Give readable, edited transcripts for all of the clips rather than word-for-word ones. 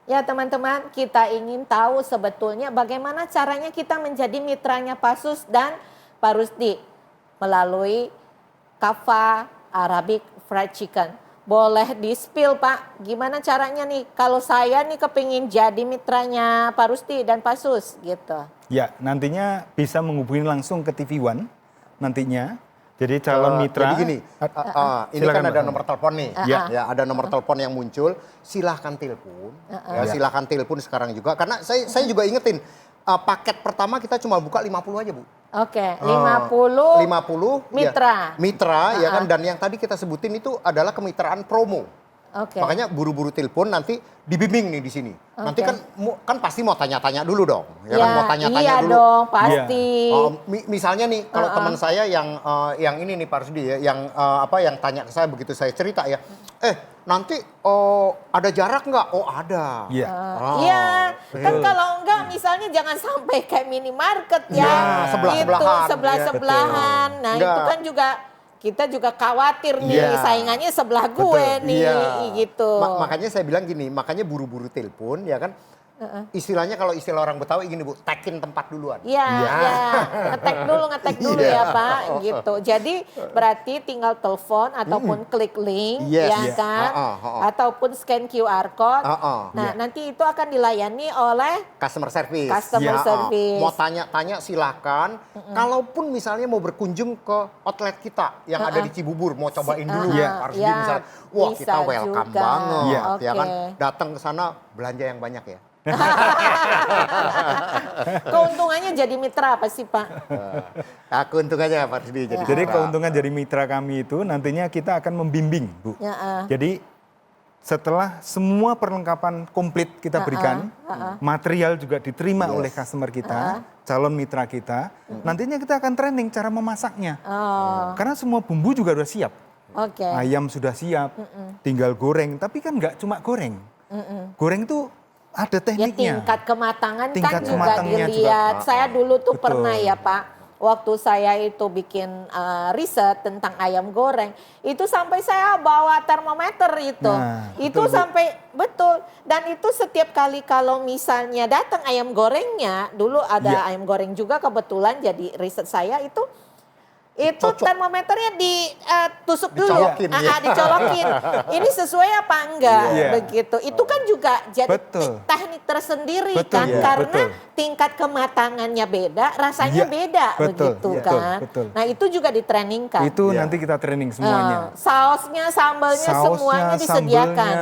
Ya teman-teman, kita ingin tahu sebetulnya bagaimana caranya kita menjadi mitranya Pak Sus dan Pak Rusdi melalui Kava Arabic Fried Chicken. Boleh di-spill Pak, gimana caranya nih kalau saya nih kepingin jadi mitranya Pak Rusdi dan Pak Sus gitu. Ya, nantinya bisa menghubungi langsung ke TV One nantinya. Jadi calon mitra. Jadi gini, ini kan ada nomor telepon nih. Ya, ada nomor telepon yang muncul. Silahkan telepon. Ya, silahkan telepon sekarang juga. Karena saya juga ingetin, paket pertama kita cuma buka 50 aja Bu. Oke, 50 mitra. Ya, mitra ya kan, dan yang tadi kita sebutin itu adalah kemitraan promo. Oke. Makanya buru-buru telepon nanti dibimbing nih di sini. Nanti kan pasti mau tanya-tanya dulu dong. Ya kan, mau tanya-tanya iya dulu. dong, pasti. Misalnya nih kalau teman saya yang ini nih Pak Rusdi ya, yang tanya ke saya begitu saya cerita ya. Nanti ada jarak nggak? Oh ada. Iya. Iya, kan kalau enggak misalnya jangan sampai kayak minimarket ya. Sebelah-sebelahan. Sebelah-sebelahan. Nah, itu kan juga kita juga khawatir nih saingannya sebelah gue nih gitu. Makanya saya bilang gini, makanya buru-buru telepon ya kan. Istilahnya kalau istilah orang Betawi gini Bu, tekin tempat duluan. Iya, ngetek dulu ya Pak gitu. Jadi berarti tinggal telepon ataupun klik link ya kan. Ataupun scan QR code. Nah, nanti itu akan dilayani oleh customer service. Service. Mau tanya-tanya silakan. Kalaupun misalnya mau berkunjung ke outlet kita yang ada di Cibubur, mau cobain dulu harus misalnya. Wah, kita welcome juga banget ya kan. Datang ke sana belanja yang banyak ya. Keuntungannya jadi mitra apa sih Pak? Keuntungannya apa Rusdi? Jadi keuntungan jadi mitra kami itu nantinya kita akan membimbing Bu. Jadi setelah semua perlengkapan komplit kita berikan, material juga diterima oleh customer kita, calon mitra kita, nantinya kita akan training cara memasaknya. Karena semua bumbu juga sudah siap. Ayam sudah siap, tinggal goreng. Tapi kan nggak cuma goreng. Goreng itu ada tekniknya. Ya, tingkat kematangan kan juga dilihat. Saya dulu tuh pernah ya Pak, waktu saya itu bikin riset tentang ayam goreng, itu sampai saya bawa termometer itu. Itu betul, sampai betul. Dan itu setiap kali kalau misalnya datang ayam gorengnya, dulu ada ayam goreng juga kebetulan jadi riset saya itu termometernya ditusuk dulu, dicolokin. Ini sesuai apa enggak, begitu. Itu kan juga jadi teknik tersendiri kan, karena tingkat kematangannya beda, rasanya beda, begitu kan. Nah itu juga ditrainingkan. Itu nanti kita training semuanya. Sausnya, sambalnya, semuanya disediakan.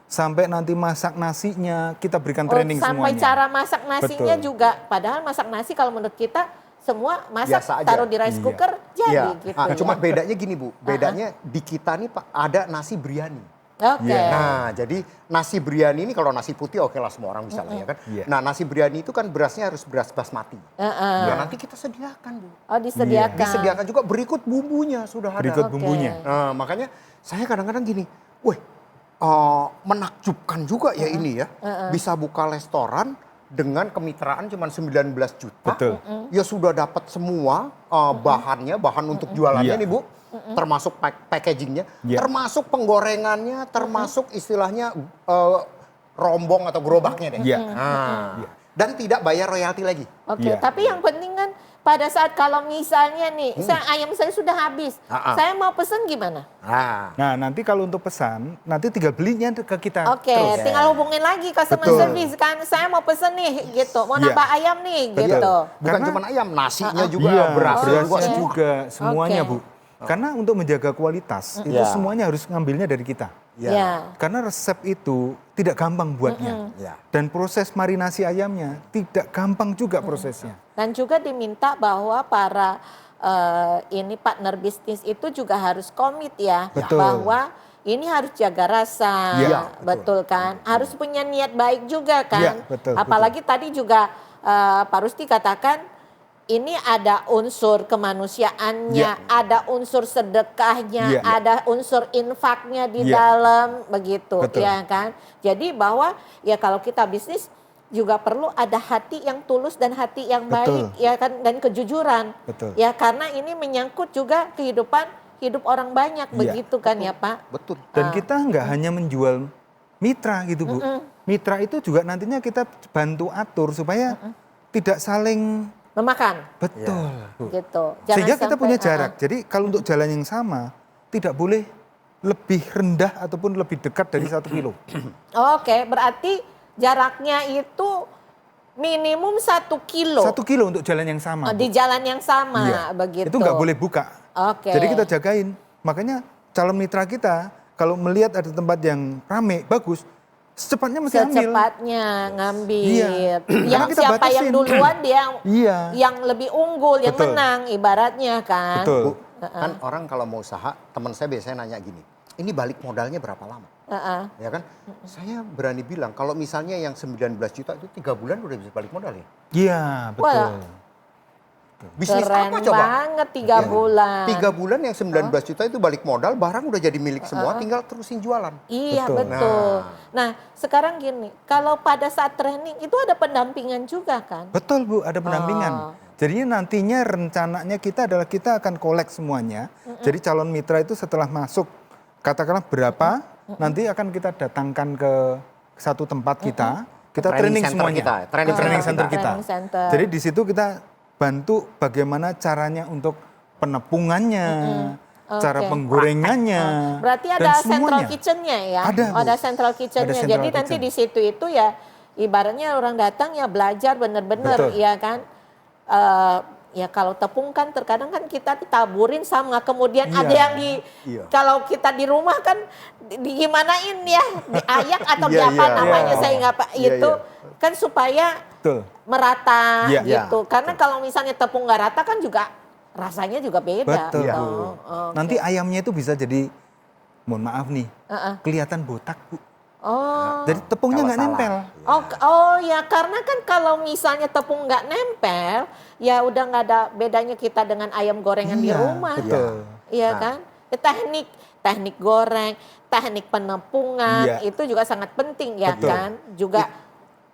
Sampai nanti masak nasinya, kita berikan training sampai semuanya. Sampai cara masak nasinya juga, padahal masak nasi kalau menurut kita, semua masak taruh di rice cooker jadi gitu. Cuma bedanya gini Bu, bedanya di kita nih Pak ada nasi biryani. Nah jadi nasi biryani ini kalau nasi putih oke lah semua orang bisa lah ya kan. Nah nasi biryani itu kan berasnya harus beras basmati. Nah nanti kita sediakan Bu. Oh disediakan. Disediakan juga berikut bumbunya sudah ada. Berikut bumbunya. Nah makanya saya kadang-kadang gini, menakjubkan juga ya ini ya. Bisa buka restoran dengan kemitraan cuma 19 juta, ya sudah dapat semua bahan untuk jualannya nih Bu, termasuk packagingnya, termasuk penggorengannya, termasuk istilahnya rombong atau gerobaknya deh. Dan tidak bayar royalti lagi. Tapi yang penting kan pada saat kalau misalnya nih, ayam saya sudah habis, saya mau pesan gimana? Nah nanti kalau untuk pesan, nanti tinggal belinya ke kita. Tinggal hubungin lagi customer service kan, saya mau pesan nih gitu, mau nambah ayam nih gitu. Bukan cuma ayam, nasinya juga, berasnya juga, semuanya Bu. Karena untuk menjaga kualitas, itu semuanya harus ngambilnya dari kita. Karena resep itu tidak gampang buatnya. Dan proses marinasi ayamnya tidak gampang juga prosesnya. Dan juga diminta bahwa para ini partner bisnis itu juga harus komit ya. Bahwa ini harus jaga rasa, betul kan? Harus punya niat baik juga kan? Apalagi tadi juga Pak Rusdi katakan, ini ada unsur kemanusiaannya, ada unsur sedekahnya, ada unsur infaknya di dalam, begitu ya kan. Jadi bahwa ya kalau kita bisnis juga perlu ada hati yang tulus dan hati yang baik ya kan, dan kejujuran. Ya karena ini menyangkut juga hidup orang banyak, begitu kan ya Pak. Betul. Dan kita nggak hanya menjual mitra gitu Bu. Mitra itu juga nantinya kita bantu atur supaya tidak saling memakan. betul. Bu. Gitu. Sehingga kita sampai, punya jarak. Jadi kalau untuk jalan yang sama tidak boleh lebih rendah ataupun lebih dekat dari 1 kilo. Oke, berarti jaraknya itu minimum 1 kilo. 1 kilo untuk jalan yang sama. Di jalan yang sama, Iya. begitu. Itu nggak boleh buka. Oke. Jadi kita jagain. Makanya calon mitra kita kalau melihat ada tempat yang rame, bagus, secepatnya mesti ambil. Secepatnya ngambil. Iya. Yang Karena kita siapa yang batasin. duluan dia Iya. yang lebih unggul, yang Betul. menang ibaratnya kan. Betul. Bu, kan orang kalau mau usaha, teman saya biasanya nanya gini, ini balik modalnya berapa lama? Ya kan? Saya berani bilang kalau misalnya yang 19 juta itu 3 bulan udah bisa balik modal ya. Iya, betul. Wah. Bisnis Keren apa coba? banget 3 bulan. 3 bulan yang 19 juta itu balik modal, barang udah jadi milik semua, tinggal terusin jualan. Iya Betul. betul. Nah sekarang gini, kalau pada saat training itu ada pendampingan juga kan? Betul Bu, ada pendampingan. Jadinya nantinya rencananya kita adalah kita akan kolek semuanya. Jadi calon mitra itu setelah masuk, katakanlah berapa, nanti akan kita datangkan ke satu tempat kita Training training center semuanya. kita, training Training center center kita. Training center. Jadi di situ kita bantu bagaimana caranya untuk penepungannya, cara Oke. penggorengannya, Berarti dan ada central semuanya. kitchennya ya? Ada, Bu. Ada central kitchennya. Ada central Jadi nanti kitchen. di situ itu ya ibaratnya orang datang ya belajar bener-bener Betul. ya kan. Ya kalau tepung kan terkadang kan kita ditaburin sama kemudian Iya. ada yang di Iya. kalau kita di rumah kan digimanain ya diayak atau Iya, apa iya. namanya Iya. saya nggak pak Iya, itu iya. kan supaya Betul. merata Iya. gitu. Karena kalau misalnya tepung nggak rata kan juga rasanya juga beda. Betul, Iya. Bu. Oke. Nanti ayamnya itu bisa jadi, mohon maaf nih, kelihatan botak, Bu. Oh. Jadi tepungnya Kalau nggak salah. nempel. Oh ya karena kan kalau misalnya tepung nggak nempel ya udah nggak ada bedanya kita dengan ayam gorengan di Iya, rumah. betul. Iya Nah. kan? Teknik goreng, teknik penepungan Iya. itu juga sangat penting ya Betul. kan? Juga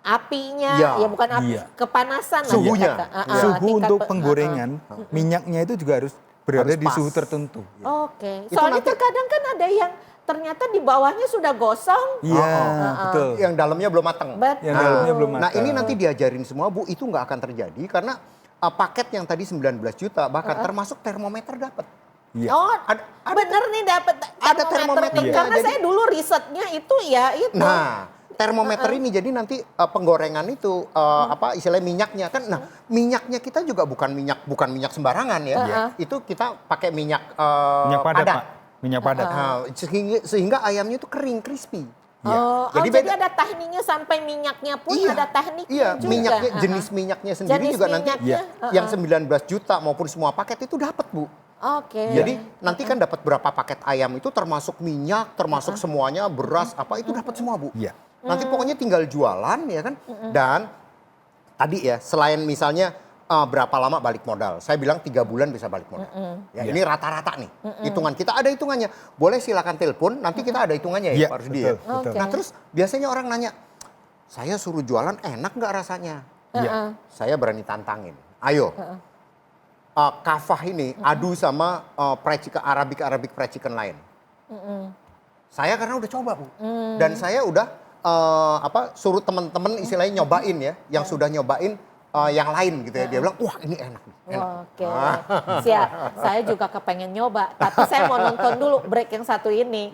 apinya Iya. ya bukan api Iya. kepanasan lah Suhunya. kita- Suhu tingkat untuk pe- penggorengan, minyaknya itu juga harus berada Harus di pas. suhu tertentu. Oke. Itu Soalnya nanti- terkadang kan ada yang ternyata di bawahnya sudah gosong. Iya, betul. Yang dalamnya belum matang. Betul. Yang dalamnya belum Nah matang. ini nanti diajarin semua Bu, itu nggak akan terjadi karena paket yang tadi 19 juta bahkan termasuk termometer dapat. Iya. Oh, Ada- bener nih dapat ada termometer nih. termometernya. Karena Jadi- saya dulu risetnya itu ya itu. Nah, termometer ini jadi nanti penggorengan itu apa istilahnya minyaknya kan. Nah, minyaknya kita juga bukan minyak sembarangan ya. Itu kita pakai minyak Minyak padat, Pak. Minyak padat. Nah, sehingga ayamnya itu kering, crispy. Oh, Jadi jadi beda. ada tekniknya sampai minyaknya pun Iya, ada tekniknya iya, juga. minyaknya jenis minyaknya sendiri Jenis juga nanti minyaknya, yang 19 juta maupun semua paket itu dapat, Bu. Oke. Jadi nanti kan dapat berapa paket ayam itu termasuk minyak, termasuk semuanya beras apa itu dapat semua, Bu. Iya. Nanti pokoknya tinggal jualan ya kan. Dan tadi ya selain misalnya berapa lama balik modal. Saya bilang 3 bulan bisa balik modal. Ya, ini rata-rata nih. Hitungan kita ada hitungannya. Boleh silakan telepon, nanti kita ada hitungannya ya Iya, Pak Rusdi ya. betul, betul. Oke. Nah terus biasanya orang nanya, saya suruh jualan enak nggak rasanya? Iya. Saya berani tantangin. Ayo. Kafah ini adu sama Arabic fried chicken lain. Saya karena udah coba, Bu. Dan saya udah suruh teman-teman istilahnya nyobain ya, yang sudah nyobain yang lain gitu ya. Dia bilang, "Wah, ini enak nih." Enak. Oke, siap. Saya juga kepengen nyoba, tapi saya mau nonton dulu break yang satu ini.